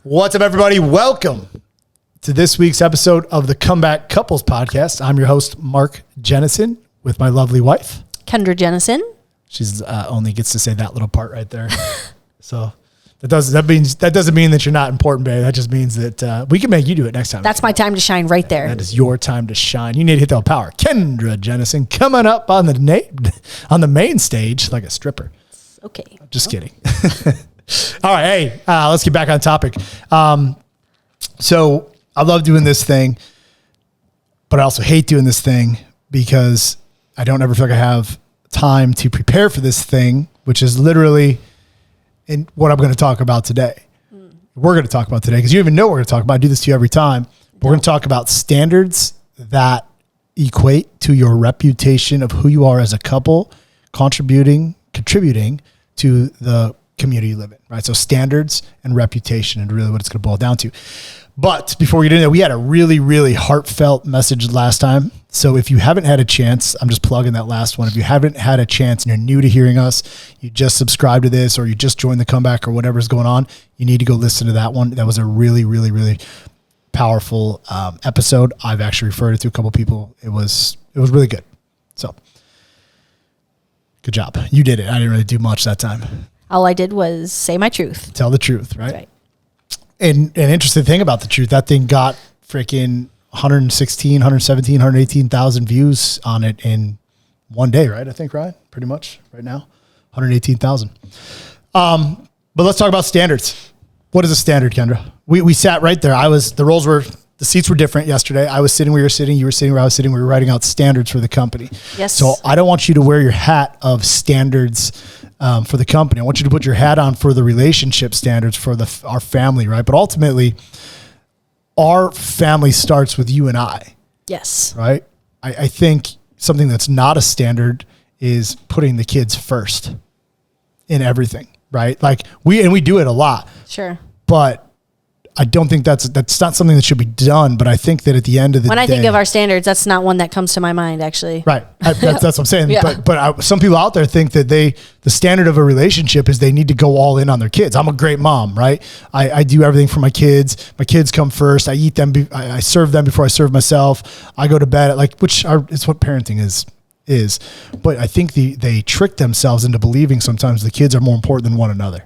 What's up, everybody? Welcome to this week's episode of the Comeback Couples Podcast. I'm your host, Mark Jennison, with my lovely wife, Kendra Jennison. She's only gets to say that little part right there. So that doesn't mean that you're not important, babe. That just means that we can make you do it next time. That's my time to shine right there. That is your time to shine. You need to hit that power. Kendra Jennison coming up on the main stage like a stripper. Okay. Just kidding. All right. Hey, let's get back on topic. So I love doing this thing, but I also hate doing this thing because I don't ever feel like I have time to prepare for this thing, which is literally in what I'm going to talk about today. We're going to talk about today because you don't even know what we're going to talk about. I do this to you every time. But we're going to talk about standards that equate to your reputation of who you are as a couple, contributing to the community you live in, right? So standards and reputation and really what it's going to boil down to. But before we get into that, we had a really, really heartfelt message last time. So if you haven't had a chance, I'm just plugging that last one. If you haven't had a chance and you're new to hearing us, you just subscribed to this or you just joined the comeback or whatever's going on, you need to go listen to that one. That was a really, really, really powerful episode. I've actually referred it to a couple people. It was really good. So good job. You did it. I didn't really do much that time. All I did was say my truth. Tell the truth, right? That's right. And an interesting thing about the truth, that thing got freaking 116, 117, 118,000 views on it in one day, right? I think, Ryan, pretty much right now, 118,000. But let's talk about standards. What is a standard, Kendra? We sat right there. The seats were different yesterday. I was sitting where you were sitting. You were sitting where I was sitting. We were writing out standards for the company. Yes. So I don't want you to wear your hat of standards for the company. I want you to put your hat on for the relationship standards for our family, right? But ultimately, our family starts with you and I. Yes. Right? I think something that's not a standard is putting the kids first in everything, right? Like we do it a lot. Sure. But I don't think that's not something that should be done. But I think that at the end of the day, when I think of our standards, that's not one that comes to my mind, actually. Right. That's what I'm saying. Yeah. But some people out there think that the standard of a relationship is they need to go all in on their kids. I'm a great mom, right? I do everything for my kids. My kids come first. I eat them. I serve them before I serve myself. I go to bed at it's what parenting is. But I think they trick themselves into believing sometimes the kids are more important than one another.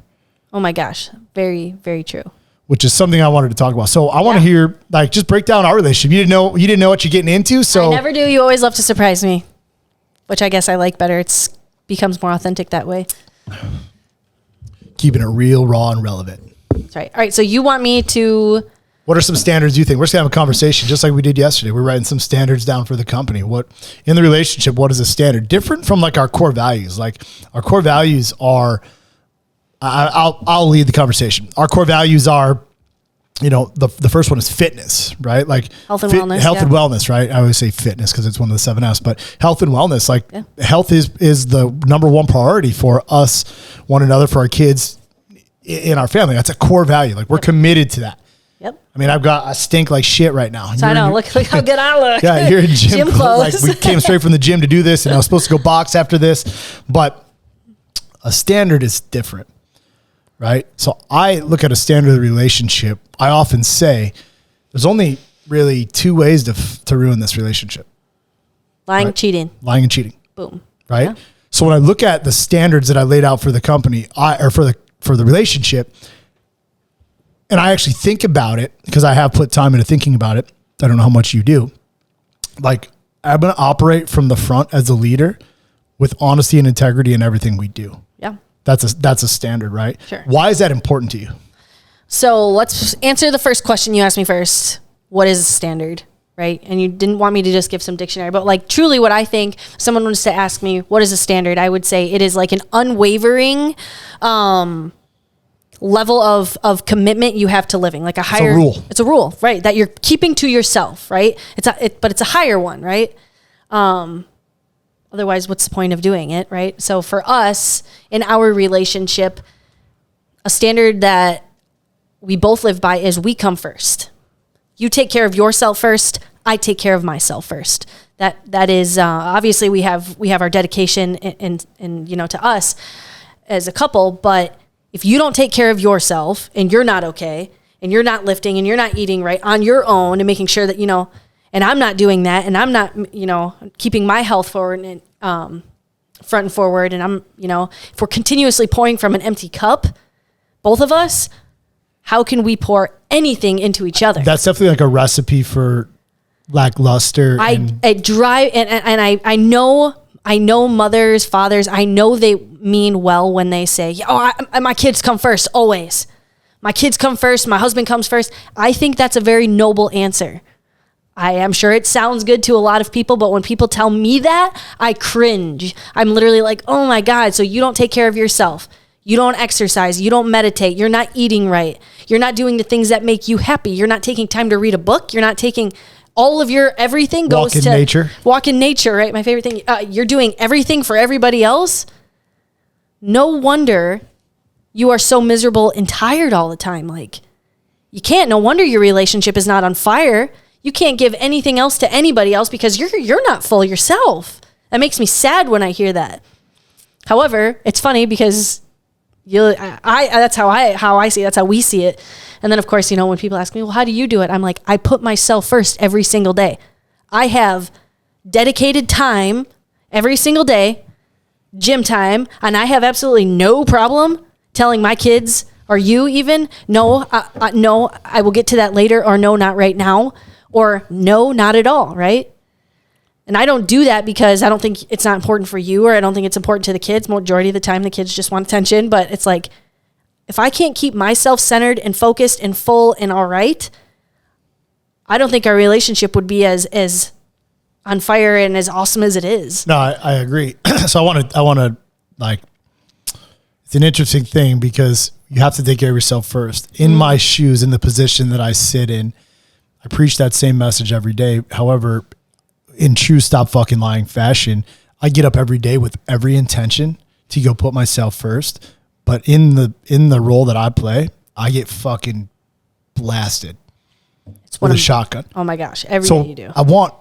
Oh my gosh. Very, very true. Which is something I wanted to talk about. So I want to hear, just break down our relationship. You didn't know what you're getting into. So I never do. You always love to surprise me, which I guess I like better. It becomes more authentic that way. Keeping it real, raw, and relevant. That's right. All right. So you want me to... What are some standards you think? We're just going to have a conversation just like we did yesterday. We're writing some standards down for the company. What in the relationship, what is a standard? Different from our core values. Like our core values are... I'll lead the conversation. Our core values are, the first one is fitness, right? Like health and wellness. Health and wellness, right? I always say fitness because it's one of the 7 F's, but health and wellness, health is the number one priority for us, one another, for our kids, in our family. That's a core value. Like we're committed to that. Yep. I mean, I stink like shit right now. So I know. Look how good I look. Yeah, you're in gym clothes. Like we came straight from the gym to do this, and I was supposed to go box after this, but a standard is different. Right. So I look at a standard of the relationship. I often say there's only really 2 ways to ruin this relationship. Lying, right? cheating. Lying and cheating. Boom. Right. Yeah. So when I look at the standards that I laid out for the company for the relationship, and I actually think about it because I have put time into thinking about it. I don't know how much you do. Like I'm going to operate from the front as a leader with honesty and integrity in everything we do. Yeah. That's a standard, right? Sure. Why is that important to you? So let's answer the first question you asked me first. What is a standard, right? And you didn't want me to just give some dictionary, but truly what I think, someone was to ask me, what is a standard? I would say it is like an unwavering level of commitment you have to living, like a higher rule. It's a rule, right? That you're keeping to yourself, right? But it's a higher one, right? Otherwise, what's the point of doing it, right? So for us, in our relationship, a standard that we both live by is we come first. You take care of yourself first. I take care of myself first. That is obviously we have our dedication and to us as a couple. But if you don't take care of yourself and you're not okay, and you're not lifting and you're not eating right on your own and making sure that, you know, and I'm not doing that and I'm not, you know, keeping my health forward and front and forward. And I'm, you know, if we're continuously pouring from an empty cup, both of us, how can we pour anything into each other? That's definitely like a recipe for lackluster. I know mothers, fathers, I know they mean well when they say, oh, my kids come first, always. My kids come first, my husband comes first. I think that's a very noble answer. I am sure it sounds good to a lot of people, but when people tell me that, I cringe. I'm literally like, oh my God, so you don't take care of yourself. You don't exercise. You don't meditate. You're not eating right. You're not doing the things that make you happy. You're not taking time to read a book. You're not taking all of your everything goes to nature. Walk in nature, right? My favorite thing. You're doing everything for everybody else. No wonder you are so miserable and tired all the time. Like, you can't. No wonder your relationship is not on fire. You can't give anything else to anybody else because you're not full yourself. That makes me sad when I hear that. However, it's funny because that's how I see it. That's how we see it. And then of course, you know, when people ask me, well, how do you do it? I'm like, I put myself first every single day. I have dedicated time every single day, gym time, and I have absolutely no problem telling my kids, or you even, no, I will get to that later, or no, not right now, or no, not at all, right? And I don't do that because I don't think it's not important for you, or I don't think it's important to the kids. Majority of the time, the kids just want attention. But it's like, if I can't keep myself centered and focused and full and all right, I don't think our relationship would be as on fire and as awesome as it is. No, I agree. So I want to like, it's an interesting thing because you have to take care of yourself first. In my shoes, in the position that I sit in, I preach that same message every day. However, in true stop fucking lying fashion, I get up every day with every intention to go put myself first. But in the role that I play, I get fucking blasted with a shotgun. Oh my gosh, every day you do. I want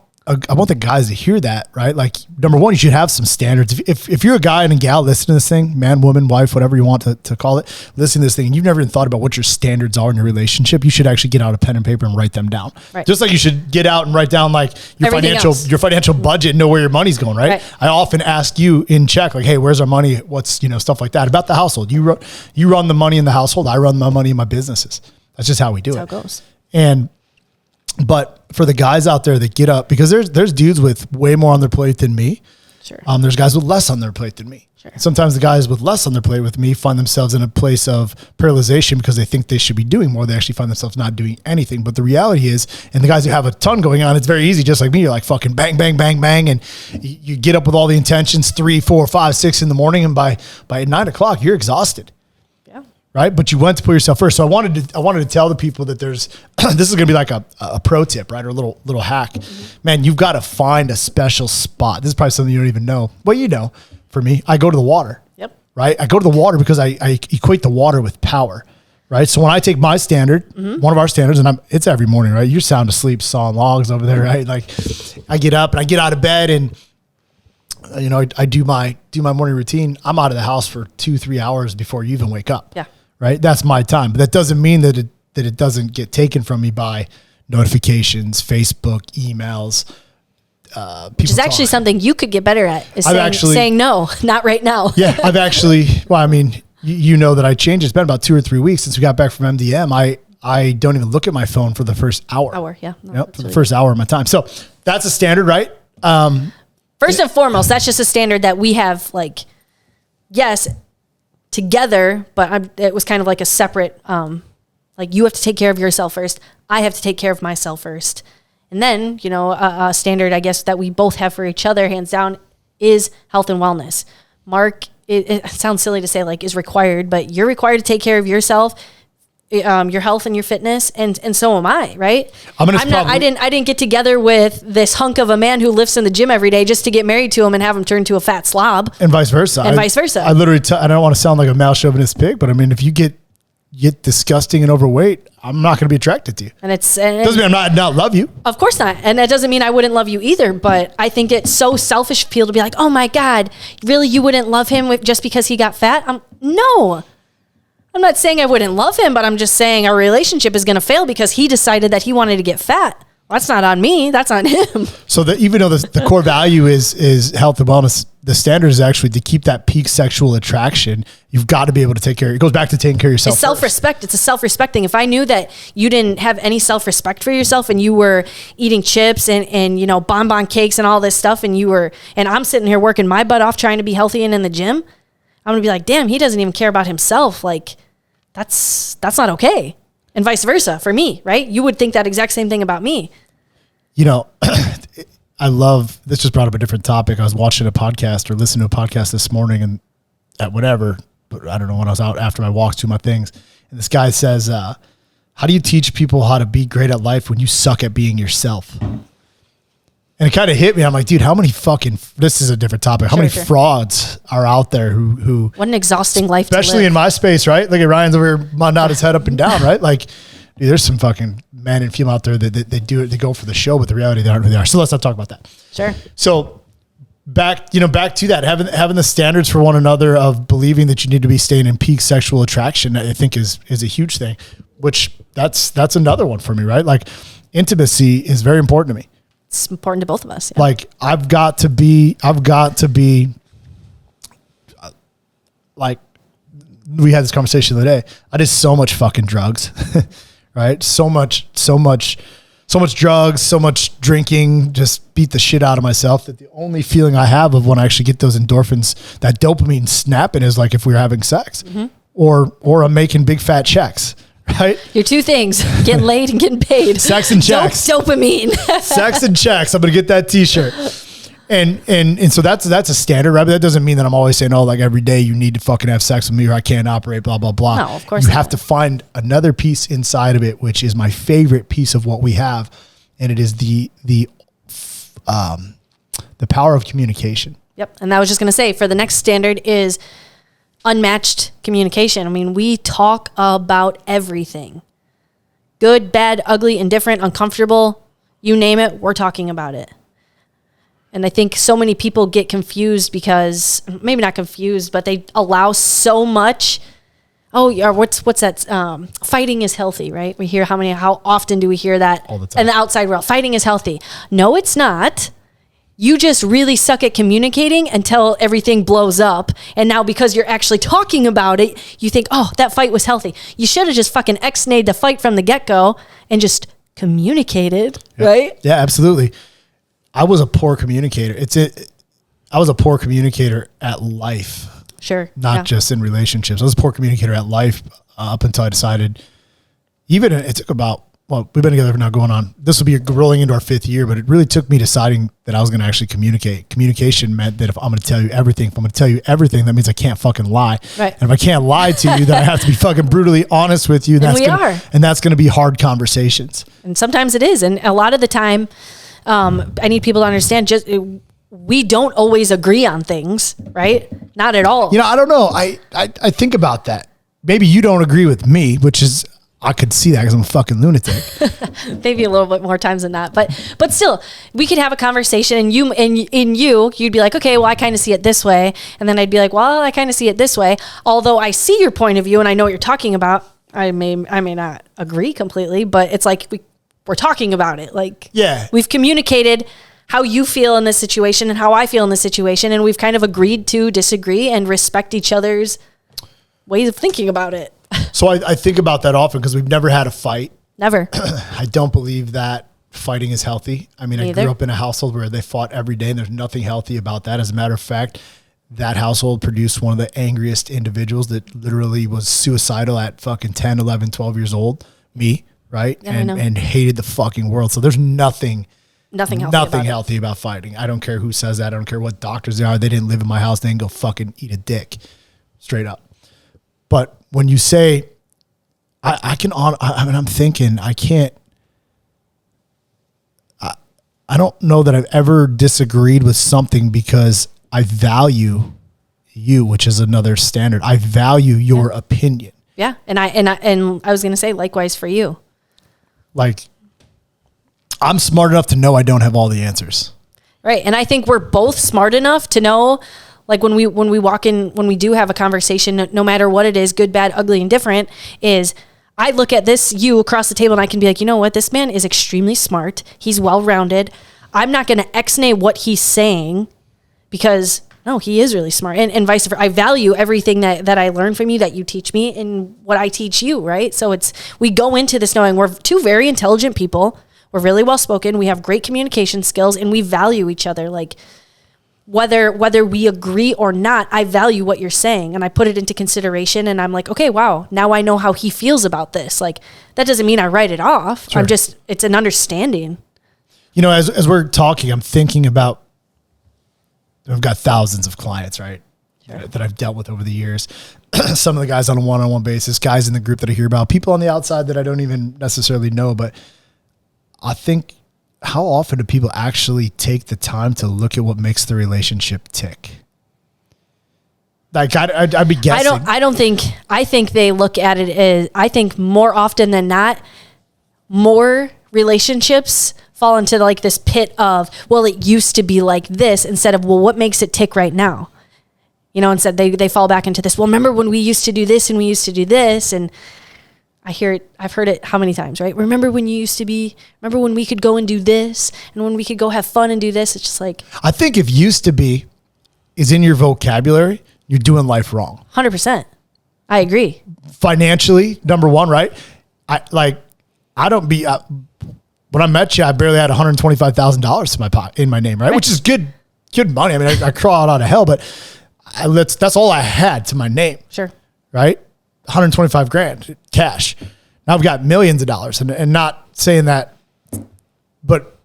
the guys to hear that, right? Like, number one, you should have some standards. If you're a guy and a gal listening to this thing, man, woman, wife, whatever you want to call it, listen to this thing, and you've never even thought about what your standards are in your relationship, you should actually get out a pen and paper and write them down. Right. Just like you should get out and write down like your financial budget and know where your money's going, right? I often ask you in check, like, hey, where's our money? What's, you know, stuff like that about the household. You run the money in the household. I run my money in my businesses. That's just how we do it. That's how it goes. But for the guys out there that get up, because there's dudes with way more on their plate than me. Sure. There's guys with less on their plate than me. Sure. Sometimes the guys with less on their plate with me find themselves in a place of paralyzation because they think they should be doing more. They actually find themselves not doing anything. But the reality is, and the guys who have a ton going on, it's very easy. Just like me, you're like fucking bang, bang, bang, bang. And you get up with all the intentions 3, 4, 5, 6 in the morning. And by 9 o'clock, you're exhausted. Right. But you went to put yourself first. So I wanted to tell the people that there's, this is going to be like a pro tip, right? Or a little hack, man, you've got to find a special spot. This is probably something you don't even know. Well, you know, for me, I go to the water, right? I go to the water because I equate the water with power, right? So when I take my standard, one of our standards, and it's every morning, right? You're sound asleep, sawing logs over there, right? Like I get up and I get out of bed and, you know, I do my morning routine. I'm out of the house for 2-3 hours before you even wake up. Yeah. Right. That's my time. But that doesn't mean that it doesn't get taken from me by notifications, Facebook, emails, which is actually something you could get better at, is saying no, not right now. Yeah. I've actually, well, I mean, you know that I changed. It's been about 2 or 3 weeks since we got back from MDM. I don't even look at my phone for the first hour. Yeah. No, for the first hour of my time. So that's a standard, right? First and foremost, that's just a standard that we have, like, yes, together, but it was kind of like a separate, like, you have to take care of yourself first. I have to take care of myself first. And then, you know, a standard, I guess, that we both have for each other, hands down, is health and wellness. Mark, it sounds silly to say like is required, but you're required to take care of yourself, your health and your fitness, and so am I, right? I didn't get together with this hunk of a man who lifts in the gym every day just to get married to him and have him turn to a fat slob. And vice versa. I literally, I don't want to sound like a male chauvinist pig, but I mean, if you get disgusting and overweight, I'm not going to be attracted to you. And doesn't mean I'm not love you. Of course not. And that doesn't mean I wouldn't love you either. But I think it's so selfish of people to be like, oh my God, really, you wouldn't love him just because he got fat? No. I'm not saying I wouldn't love him, but I'm just saying our relationship is going to fail because he decided that he wanted to get fat. Well, that's not on me. That's on him. So that even though the core value is health and wellness, the standard is actually to keep that peak sexual attraction. You've got to be able to take care. It goes back to taking care of yourself. It's self-respect. It's a self-respect thing. If I knew that you didn't have any self-respect for yourself and you were eating chips and you know, bonbon cakes and all this stuff, and I'm sitting here working my butt off trying to be healthy and in the gym, I'm going to be like, damn, he doesn't even care about himself. Like, that's not okay. And vice versa for me, right? You would think that exact same thing about me. You know, I love, this just brought up a different topic. I was watching a podcast or listening to a podcast this morning and at whatever, but I don't know when I was out after my walks, do my things. And this guy says, how do you teach people how to be great at life when you suck at being yourself? And it kind of hit me. I'm like, dude, how many this is a different topic. How many frauds are out there who what an exhausting life to live. Especially in my space, right? Look at Ryan's over here nodding his head up and down, right? Like, dude, there's some fucking man and female out there that they do it, they go for the show, but the reality they aren't who they are. So let's not talk about that. Sure. So back to that, having the standards for one another of believing that you need to be staying in peak sexual attraction, I think is a huge thing, which that's another one for me, right? Like intimacy is very important to me. It's important to both of us. Yeah. Like I've got to be like, we had this conversation the other day. I did so much fucking drugs, right? So much drugs, so much drinking, just beat the shit out of myself that the only feeling I have of when I actually get those endorphins, that dopamine snapping is like if we were having sex or I'm making big fat checks, right? Your two things, getting laid and getting paid. Sex and checks. Dopamine. Sex and checks. I'm going to get that t-shirt. And so that's a standard, right? But that doesn't mean that I'm always saying, oh, like every day you need to fucking have sex with me or I can't operate, blah, blah, blah. No, of course you not. have to find another piece inside of it, which is my favorite piece of what we have. And it is the power of communication. Yep. And I was just going to say, for the next standard is unmatched communication. I mean, we talk about everything. Good, bad, ugly, indifferent, uncomfortable, you name it, we're talking about it. And I think so many people get confused because, maybe not confused, but they allow so much. Oh, yeah, what's that? Fighting is healthy, right? We hear how often do we hear that all the time in the outside world? Fighting is healthy. No, it's not. You just really suck at communicating until everything blows up. And now because you're actually talking about it, you think, oh, that fight was healthy. You should have just fucking ex-nayed the fight from the get-go and just communicated, right? Yeah, absolutely. I was a poor communicator. I was a poor communicator at life. Sure. Not just in relationships. I was a poor communicator at life up until I decided, it took about, well, we've been together now going on, this will be rolling into our 5th year, but it really took me deciding that I was going to actually communicate. Communication meant that if I'm going to tell you everything, that means I can't fucking lie. Right. And if I can't lie to you, then I have to be fucking brutally honest with you. And that's going to be hard conversations. And sometimes it is. And a lot of the time, I need people to understand we don't always agree on things, right? Not at all. You know, I don't know. I think about that. Maybe you don't agree with me, which is, I could see that because I'm a fucking lunatic. Maybe a little bit more times than that, but still, we could have a conversation, and you'd be like, okay, well, I kind of see it this way, and then I'd be like, well, I kind of see it this way. Although I see your point of view and I know what you're talking about, I may not agree completely, but it's like we're talking about it. Like, yeah, we've communicated how you feel in this situation and how I feel in this situation, and we've kind of agreed to disagree and respect each other's ways of thinking about it. So I think about that often because we've never had a fight. Never. I don't believe that fighting is healthy. I mean, I grew up in a household where they fought every day and there's nothing healthy about that. As a matter of fact, that household produced one of the angriest individuals that literally was suicidal at fucking 10, 11, 12 years old. Me, right? Yeah, and hated the fucking world. So there's nothing healthy about fighting. I don't care who says that. I don't care what doctors they are. They didn't live in my house. They didn't go fucking eat a dick. Straight up. But when you say, I'm thinking, I don't know that I've ever disagreed with something because I value you, which is another standard. I value your opinion. Yeah. And I was going to say likewise for you. Like, I'm smart enough to know I don't have all the answers. Right. And I think we're both smart enough to know Like when we walk in, when we do have a conversation, no matter what it is, good, bad, ugly, and different, is I look at this you across the table and I can be like, you know what, this man is extremely smart. He's well-rounded. I'm not going to ex-nay what he's saying because no, he is really smart, and vice versa. I value everything that I learn from you, that you teach me, and what I teach you, right? So we go into this knowing we're two very intelligent people. We're really well spoken. We have great communication skills, and we value each other. Like whether we agree or not, I value what you're saying, and I put it into consideration. And I'm like, okay, wow, now I know how he feels about this. Like that doesn't mean I write it off. Sure. It's an understanding. You know, as we're talking, I'm thinking about. I've got thousands of clients, right, sure, that I've dealt with over the years. Some of the guys on a one-on-one basis, guys in the group that I hear about, people on the outside that I don't even necessarily know. But I think, how often do people actually take the time to look at what makes the relationship tick? Like I'd be guessing. I think they look at it as, I think more often than not, more relationships fall into like this pit of, well, it used to be like this, instead of, well, what makes it tick right now? You know, instead they fall back into this, well, remember when we used to do this and we used to do this? And I've heard it how many times, right? Remember when we could go and do this, and when we could go have fun and do this? It's just like, I think if used to be is in your vocabulary, you're doing life wrong. 100%. I agree. Financially, number one, right? When I met you, I barely had $125,000 in my name, right? Which is good money. I mean, I crawled out of hell, but that's all I had to my name. Sure. Right? 125 grand cash. Now I've got millions of dollars, and not saying that, but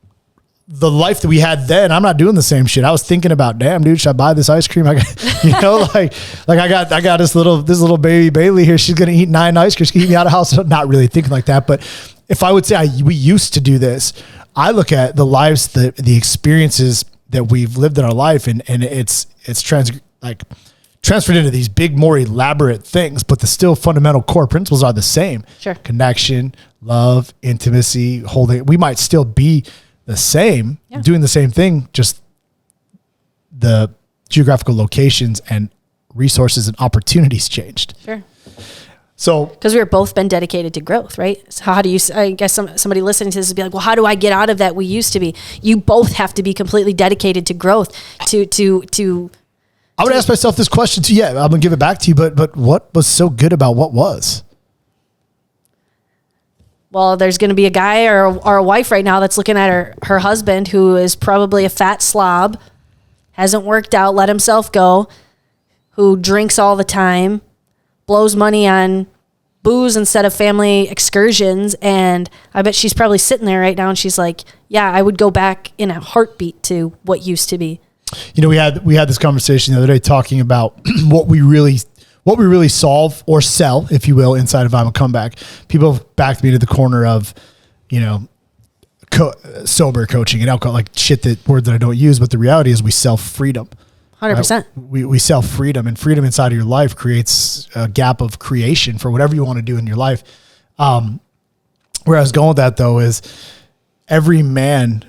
the life that we had then, I'm not doing the same shit. I was thinking about, damn, dude, should I buy this ice cream? I got, you know, like I got this little baby Bailey here. She's going to eat 9 ice creams. She can eat me out of house. Not really thinking like that, but if I would say we used to do this, I look at the lives, the experiences that we've lived in our life, and it's transferred into these big, more elaborate things, but the still fundamental core principles are the same. Sure. Connection, love, intimacy, holding. We might still be the same, doing the same thing, just the geographical locations and resources and opportunities changed. Sure. So, because we've both been dedicated to growth, right? So how do you, I guess somebody listening to this would be like, well, how do I get out of that we used to be? You both have to be completely dedicated to growth I would ask myself this question too. Yeah, I'm gonna give it back to you, but what was so good about what was? Well, there's going to be a guy or a wife right now that's looking at her husband, who is probably a fat slob, hasn't worked out, let himself go, who drinks all the time, blows money on booze instead of family excursions. And I bet she's probably sitting there right now and she's like, yeah, I would go back in a heartbeat to what used to be. You know, we had this conversation the other day talking about what we really solve or sell, if you will, inside of I'm a Comeback. People have backed me to the corner of, you know, sober coaching and alcohol, like words that I don't use. But the reality is we sell freedom. 100%. Right? We sell freedom, and freedom inside of your life creates a gap of creation for whatever you want to do in your life. Where I was going with that though is every man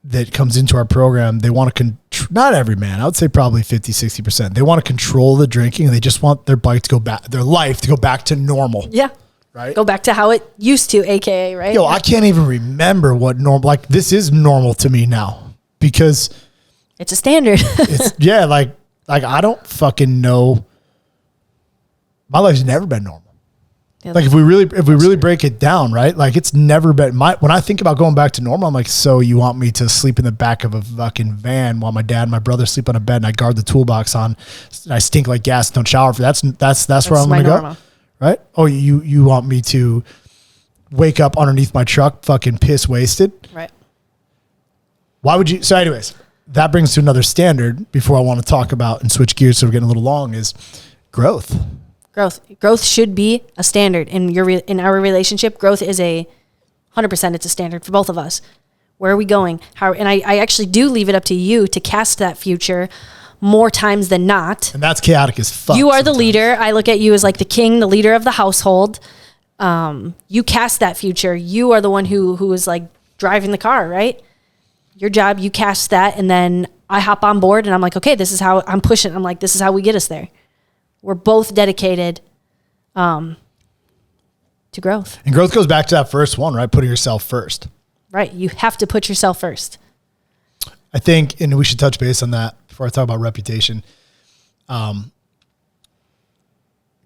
that comes into our program, they want to not every man, I would say probably 50, 60%. They want to control the drinking, and they just want their life to go back to normal. Yeah. Right. Go back to how it used to, AKA, right? I can't even remember what normal, like this is normal to me now because it's a standard. like I don't fucking know. My life's never been normal. Yeah, like if we really break it down, right? Like it's never been when I think about going back to normal, I'm like, so you want me to sleep in the back of a fucking van while my dad and my brother sleep on a bed and I guard the toolbox on, and I stink like gas, don't shower for that's where I'm going to go. Right? Oh, you want me to wake up underneath my truck fucking piss wasted? Right. Why would you? So anyways, that brings to another standard before I want to talk about and switch gears. So we're getting a little long is growth. Growth should be a standard in our relationship. Growth is 100%. It's a standard for both of us. Where are we going? And I actually do leave it up to you to cast that future more times than not. And that's chaotic as fuck. You are the leader. I look at you as like the king, the leader of the household. You cast that future. You are the one who is like driving the car, right? Your job, you cast that, and then I hop on board and I'm like, okay, this is how I'm pushing. I'm like, this is how we get us there. We're both dedicated to growth. And growth goes back to that first one, right? Putting yourself first. Right. You have to put yourself first. I think, and we should touch base on that before I talk about reputation.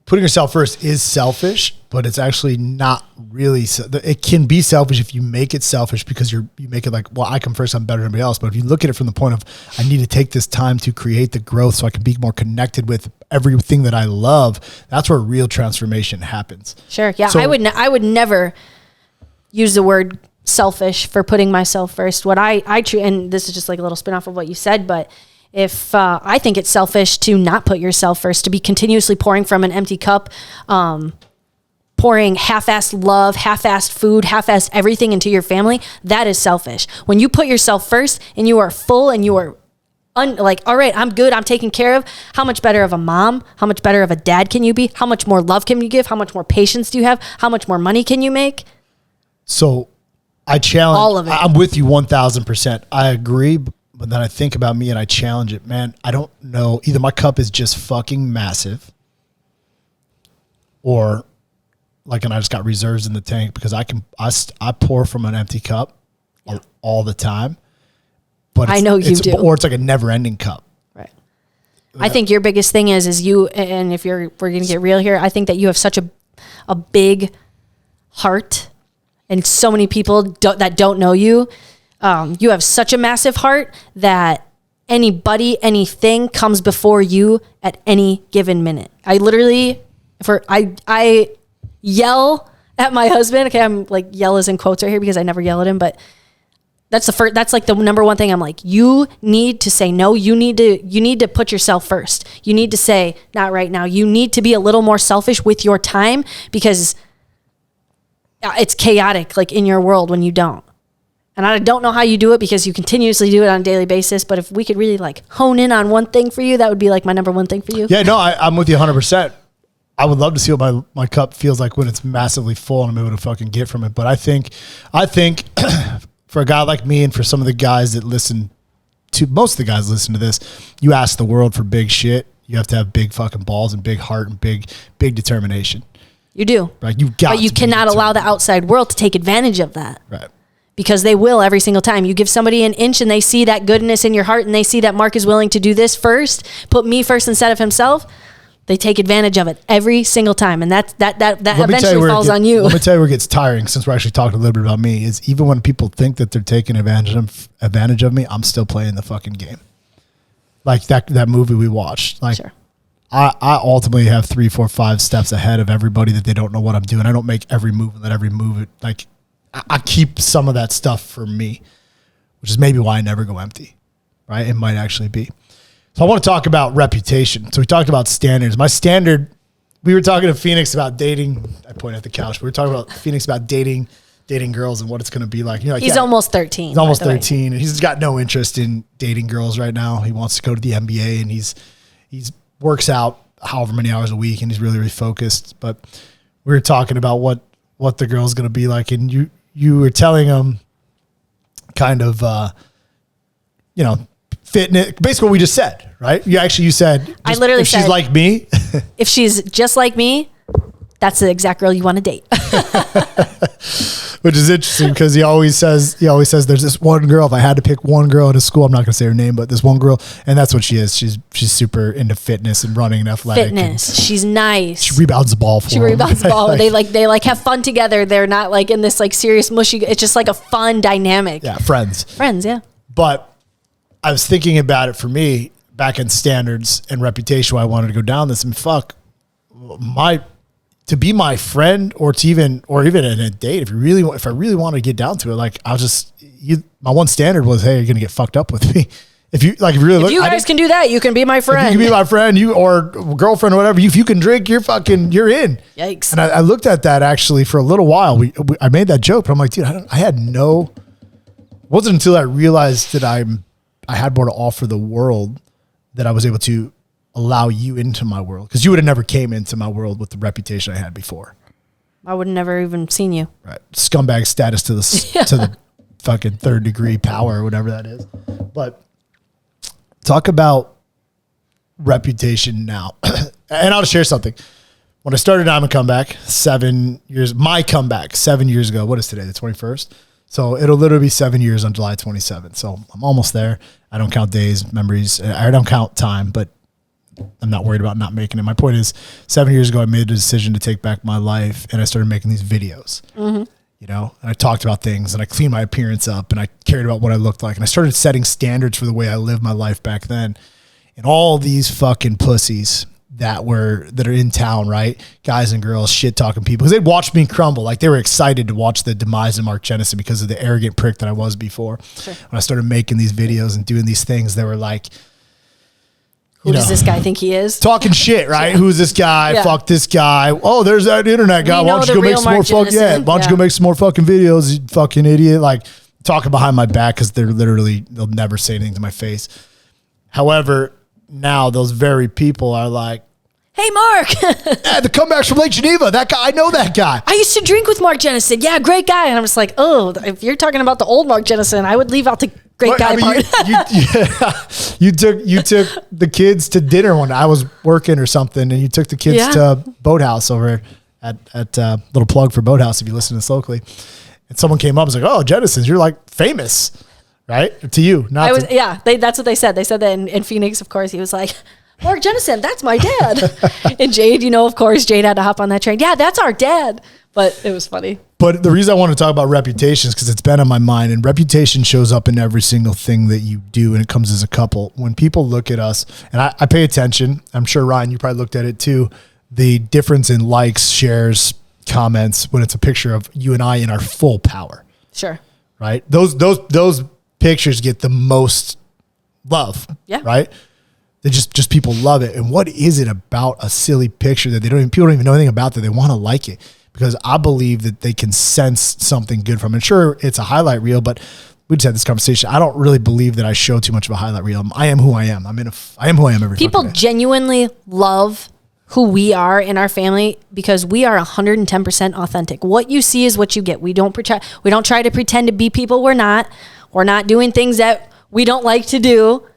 Putting yourself first is selfish, but it's actually not really. It can be selfish if you make it selfish because you make it like, well, I come first, I'm better than everybody else. But if you look at it from the point of, I need to take this time to create the growth so I can be more connected with everything that I love, that's where real transformation happens. Sure. Yeah. So, I would never use the word selfish for putting myself first. What I and this is just like a little spin off of what you said, but if I think it's selfish to not put yourself first, to be continuously pouring from an empty cup, pouring half-assed love, half-assed food, half-assed everything into your family, that is selfish. When you put yourself first and you are full and you are like, all right, I'm good, I'm taken care of, how much better of a mom, how much better of a dad can you be? How much more love can you give? How much more patience do you have? How much more money can you make? So I challenge all of it. I'm with you 1000%. I agree. But then I think about me and I challenge it, man. I don't know. Either my cup is just fucking massive or like, and I just got reserves in the tank because I pour from an empty cup all the time. But I know you do. Or it's like a never ending cup. Right. I think your biggest thing is you, and if we're going to get real here, I think that you have such a big heart and so many people that don't know you. You have such a massive heart that anybody, anything comes before you at any given minute. I literally, I yell at my husband. Okay, I'm like, yell is in quotes right here because I never yell at him, but that's like the number one thing. I'm like, you need to say no. You need to put yourself first. You need to say, not right now. You need to be a little more selfish with your time because it's chaotic like in your world when you don't. And I don't know how you do it because you continuously do it on a daily basis. But if we could really like hone in on one thing for you, that would be like my number one thing for you. Yeah, no, I'm with you 100%. I would love to see what my cup feels like when it's massively full and I'm able to fucking get from it. But I think for a guy like me and for some of the guys that most of the guys listen to this, you ask the world for big shit. You have to have big fucking balls and big heart and big determination. You do. Right. But you cannot allow the outside world to take advantage of that. Right. Because they will every single time. You give somebody an inch and they see that goodness in your heart and they see that Mark is willing to do this first, put me first instead of himself, they take advantage of it every single time. And that eventually falls on you. Let me tell you where it gets tiring, since we're actually talking a little bit about me, is even when people think that they're taking advantage of me, I'm still playing the fucking game. Like that movie we watched. Like, sure. I ultimately have 3, 4, 5 steps ahead of everybody that they don't know what I'm doing. I don't make every move and let every move like, I keep some of that stuff for me, which is maybe why I never go empty, right? It might actually be. So I want to talk about reputation. So we talked about standards. My standard, we were talking to Phoenix about dating. I point at the couch. We were talking about Phoenix about dating girls and what it's going to be like. You know, like he's almost 13. He's almost 13. And he's got no interest in dating girls right now. He wants to go to the NBA and he's works out however many hours a week and he's really, really focused. But we were talking about what the girl's going to be like. And you were telling him kind of, fitness, basically what we just said, right? You said, I literally if said, she's like me, if she's just like me, that's the exact girl you want to date. Which is interesting because he always says there's this one girl. If I had to pick one girl at a school, I'm not going to say her name, but this one girl, and that's what she is. She's super into fitness and running and athletic. Fitness. She's nice. She rebounds the ball for him. She rebounds the ball. They have fun together. They're not like in this like serious mushy. It's just like a fun dynamic. Yeah, friends. Yeah. But I was thinking about it for me back in standards and reputation. Why I wanted to go down this and to be my friend or even in a date, if I really want to get down to it, like my one standard was, hey, you're going to get fucked up with me. If you guys can do that, you can be my friend. If you can be my friend, or girlfriend or whatever. If you can drink, you're in. Yikes. And I looked at that actually for a little while. I made that joke, but I'm like, dude, it wasn't until I realized that I had more to offer the world that I was able to allow you into my world, because you would have never came into my world with the reputation I had before. I would have never even seen you. Right. Scumbag status to the fucking 3rd degree power or whatever that is. But talk about reputation now. And I'll just share something. When I started Diamond Comeback, my comeback 7 years ago. What is today? The 21st. So it'll literally be 7 years on July 27th. So I'm almost there. I don't count days, memories. I don't count time, but I'm not worried about not making it. My point is 7 years ago, I made a decision to take back my life and I started making these videos, you know, and I talked about things and I cleaned my appearance up and I cared about what I looked like. And I started setting standards for the way I lived my life back then. And all these fucking pussies that are in town, right? Guys and girls, shit talking people, because they'd watch me crumble. Like they were excited to watch the demise of Mark Jennison because of the arrogant prick that I was before. Sure. When I started making these videos and doing these things, they were like, who does this guy think he is? Talking shit, right? Yeah. Who's this guy? Yeah. Fuck this guy. Oh, there's that internet guy. Why don't you go make some more why don't you go make some more fucking videos, you fucking idiot? Like talking behind my back because they'll never say anything to my face. However, now those very people are like, hey, Mark. Yeah, the comebacks from Lake Geneva. That guy, I know that guy. I used to drink with Mark Jennison. Yeah, great guy. And I'm just like, oh, if you're talking about the old Mark Jennison, I would leave out the great guy part. You took the kids to dinner when I was working or something, and you took the kids to Boathouse over at little plug for Boathouse if you listen to this locally. And someone came up and was like, oh, Jennison's, you're like famous, right? To you. That's what they said. They said that in Phoenix, of course. He was like, Mark Jennison, that's my dad. And Jade, of course, Jade had to hop on that train. Yeah, that's our dad. But it was funny. But the reason I want to talk about reputation is because it's been on my mind, and reputation shows up in every single thing that you do, and it comes as a couple. When people look at us, and I pay attention, I'm sure, Ryan, you probably looked at it too, the difference in likes, shares, comments when it's a picture of you and I in our full power. Sure. Right? Those pictures get the most love. Yeah. Right? They just people love it. And what is it about a silly picture that people don't even know anything about that they want to like it? Because I believe that they can sense something good from it. Sure, it's a highlight reel, but we just had this conversation. I don't really believe that I show too much of a highlight reel. I am who I am. I am who I am every People genuinely love who we are in our family because we are 110% authentic. What you see is what you get. We don't try to pretend to be people we're not. We're not doing things that we don't like to do.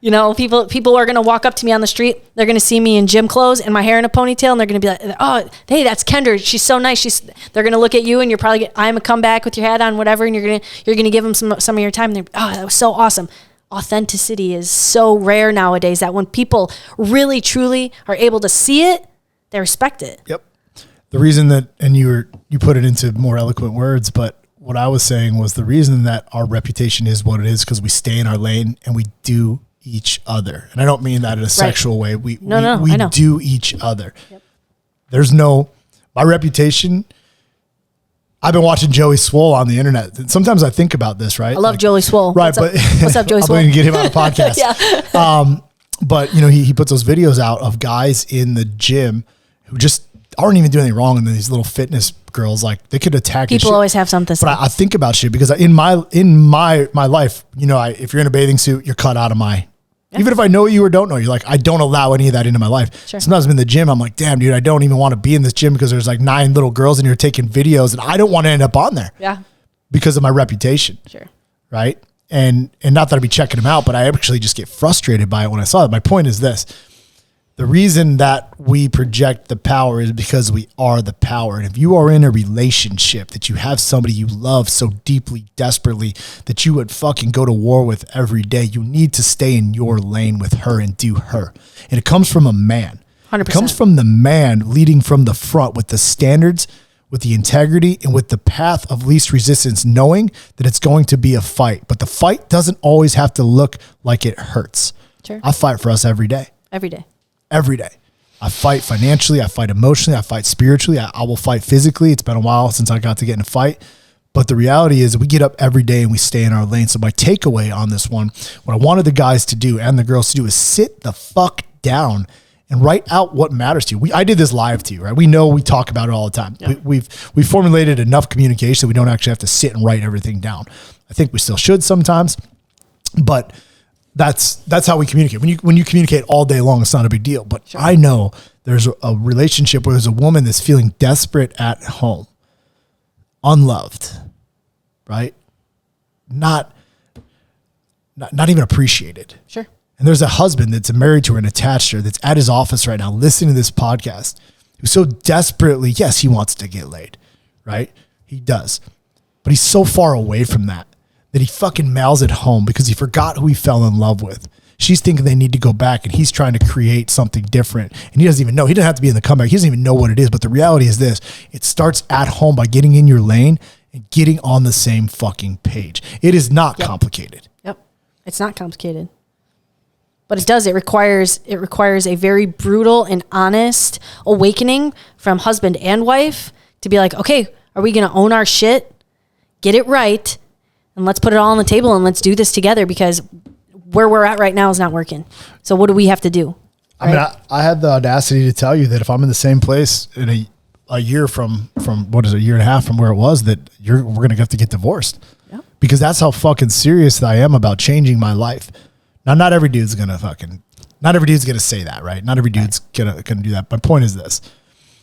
People are going to walk up to me on the street. They're going to see me in gym clothes and my hair in a ponytail, and they're going to be like, oh, hey, that's Kendra. She's so nice. They're going to look at you, and you're probably I'm a comeback with your hat on, whatever, and you're going to give them some of your time. And they're, oh, that was so awesome. Authenticity is so rare nowadays that when people really, truly are able to see it, they respect it. Yep. The reason that, and you put it into more eloquent words, but what I was saying was the reason that our reputation is what it is because we stay in our lane and we do each other. And I don't mean that in a sexual way. We do each other. Yep. There's my reputation. I've been watching Joey Swole on the internet. Sometimes I think about this, right? I love Joey Swole. Right. What's up, Joey Swole? I'm going to get him on a podcast. Yeah. But he puts those videos out of guys in the gym who just aren't even doing anything wrong. And then these little fitness girls, like they could attack. People always have something to say. But I think about shit because in my life, if you're in a bathing suit, you're cut out of my. Yeah. Even if I know you or don't know you, like I don't allow any of that into my life. Sure. Sometimes I'm in the gym, I'm like, damn, dude, I don't even want to be in this gym because there's like 9 little girls in here taking videos, and I don't want to end up on there. Yeah. Because of my reputation. Sure. Right. And not that I'd be checking them out, but I actually just get frustrated by it when I saw it. My point is this. The reason that we project the power is because we are the power. And if you are in a relationship that you have somebody you love so deeply, desperately, that you would fucking go to war with every day, you need to stay in your lane with her and do her. And it comes from a man. 100%. It comes from the man leading from the front with the standards, with the integrity, and with the path of least resistance, knowing that it's going to be a fight. But the fight doesn't always have to look like it hurts. Sure. I fight for us every day. Every day. Every day. I fight financially. I fight emotionally. I fight spiritually. I will fight physically. It's been a while since I got to get in a fight. But the reality is we get up every day and we stay in our lane. So my takeaway on this one, what I wanted the guys to do and the girls to do is sit the fuck down and write out what matters to you. I did this live to you, right? We know we talk about it all the time. Yeah. We've formulated enough communication that we don't actually have to sit and write everything down. I think we still should sometimes, but that's how we communicate. When you communicate all day long, it's not a big deal. But sure. I know there's a relationship where there's a woman that's feeling desperate at home, unloved, right? Not even appreciated. Sure. And there's a husband that's married to her and attached to her that's at his office right now listening to this podcast who so desperately, yes, he wants to get laid, right? He does. But he's so far away from that he fucking mails it home because he forgot who he fell in love with. She's thinking they need to go back and he's trying to create something different. And he doesn't even know. He doesn't have to be in the comeback. He doesn't even know what it is. But the reality is this. It starts at home by getting in your lane and getting on the same fucking page. It is not complicated. Yep. It's not complicated. But it does. It requires a very brutal and honest awakening from husband and wife to be like, okay, are we going to own our shit, get it right, and let's put it all on the table and let's do this together because where we're at right now is not working. So what do we have to do? Right? I mean, I had the audacity to tell you that if I'm in the same place in a year from what is it, a year and a half from where it was, that we're going to have to get divorced. Yep. Because that's how fucking serious I am about changing my life. Now, not every dude's going to say that, right? Not every dude's going to do that. My point is this.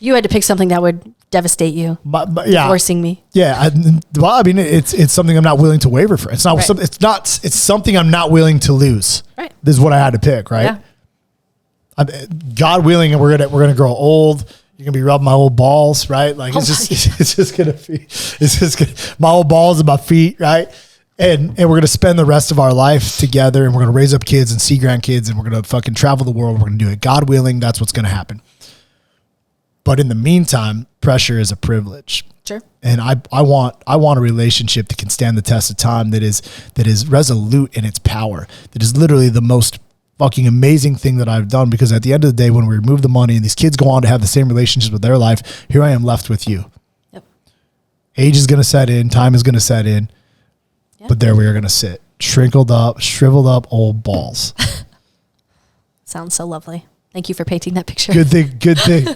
You had to pick something that would devastate you. Divorcing me. Yeah. Well, I mean, it's something I'm not willing to waver for. It's not, right. It's something I'm not willing to lose. Right. This is what I had to pick, right? Yeah. God willing, and we're going to grow old. You're going to be rubbing my old balls, right? Like it's just going to be, my old balls and my feet, right? And we're going to spend the rest of our life together and we're going to raise up kids and see grandkids and we're going to fucking travel the world. We're going to do it. God willing, that's what's going to happen. But in the meantime, pressure is a privilege. Sure. And I want a relationship that can stand the test of time, that is resolute in its power, that is literally the most fucking amazing thing that I've done, because at the end of the day, when we remove the money and these kids go on to have the same relationships with their life, here I am left with you. Yep. Age is going to set in, time is going to set in, but there we are going to sit, shriveled up old balls. Sounds so lovely. Thank you for painting that picture. Good thing.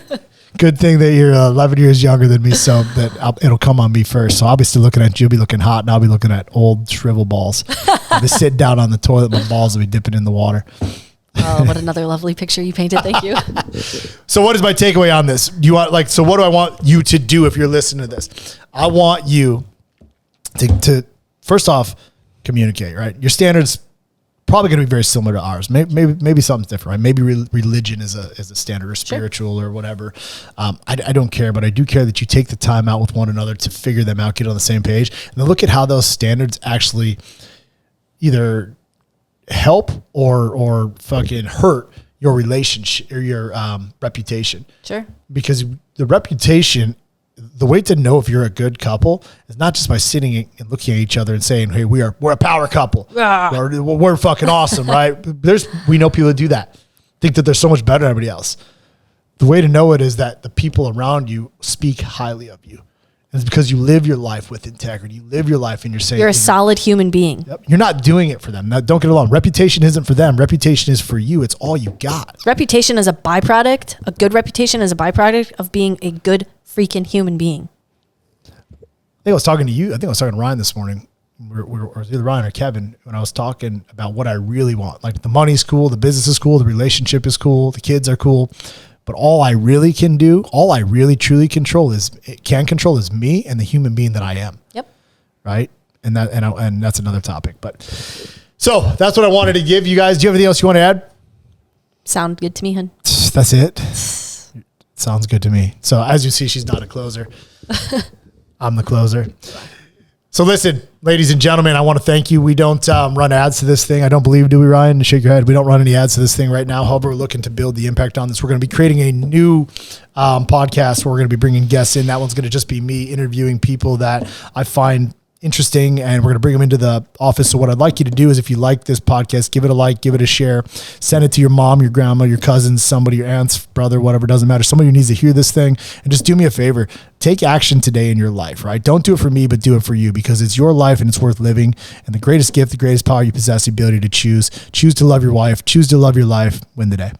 Good thing that you're 11 years younger than me, so that it'll come on me first. So I'll be still looking at you, be looking hot, and I'll be looking at old shrivel balls. I'll be sitting down on the toilet, my balls will be dipping in the water. Oh, what another lovely picture you painted. Thank you. So what is my takeaway on this? Do you want so what do I want you to do if you're listening to this? I want you to first off communicate, right? Your standards probably going to be very similar to ours. Maybe something's different, right? Maybe religion is a standard, or spiritual, or whatever. I don't care, but I do care that you take the time out with one another to figure them out, get on the same page, and then look at how those standards actually either help or fucking hurt your relationship or your reputation. Sure. Because the reputation, the way to know if you're a good couple is not just by sitting and looking at each other and saying, hey, we're a power couple. We're fucking awesome, right? We know people that do that. Think that they're so much better than everybody else. The way to know it is that the people around you speak highly of you. And it's because you live your life with integrity. You live your life and you're saying, you're a solid human being. Yep. You're not doing it for them. Now, don't get it wrong. Reputation isn't for them. Reputation is for you. It's all you got. Reputation is a byproduct. A good reputation is a byproduct of being a good freaking human being. I think I was talking to you. I think I was talking to Ryan this morning. Or it was either Ryan or Kevin when I was talking about what I really want. Like, the money's cool, the business is cool, the relationship is cool, the kids are cool. But all I really can do, all I really truly control is me and the human being that I am. Yep. Right. And that's another topic. But so that's what I wanted to give you guys. Do you have anything else you want to add? Sound good to me, hun. That's it. Sounds good to me. So as you see, she's not a closer. I'm the closer. So listen, ladies and gentlemen, I want to thank you. We don't run ads to this thing. I don't believe, do we, Ryan? Shake your head. We don't run any ads to this thing right now. However, we're looking to build the impact on this. We're going to be creating a new podcast where we're going to be bringing guests in. That one's going to just be me interviewing people that I find interesting, and we're going to bring them into the office. So what I'd like you to do is, if you like this podcast, give it a like, give it a share, send it to your mom, your grandma, your cousins, somebody, your aunt's brother, whatever, doesn't matter. Somebody who needs to hear this thing. And just do me a favor. Take action today in your life, right? Don't do it for me, but do it for you, because it's your life and it's worth living. And the greatest gift, the greatest power you possess, the ability to choose to love your wife, choose to love your life, win the day.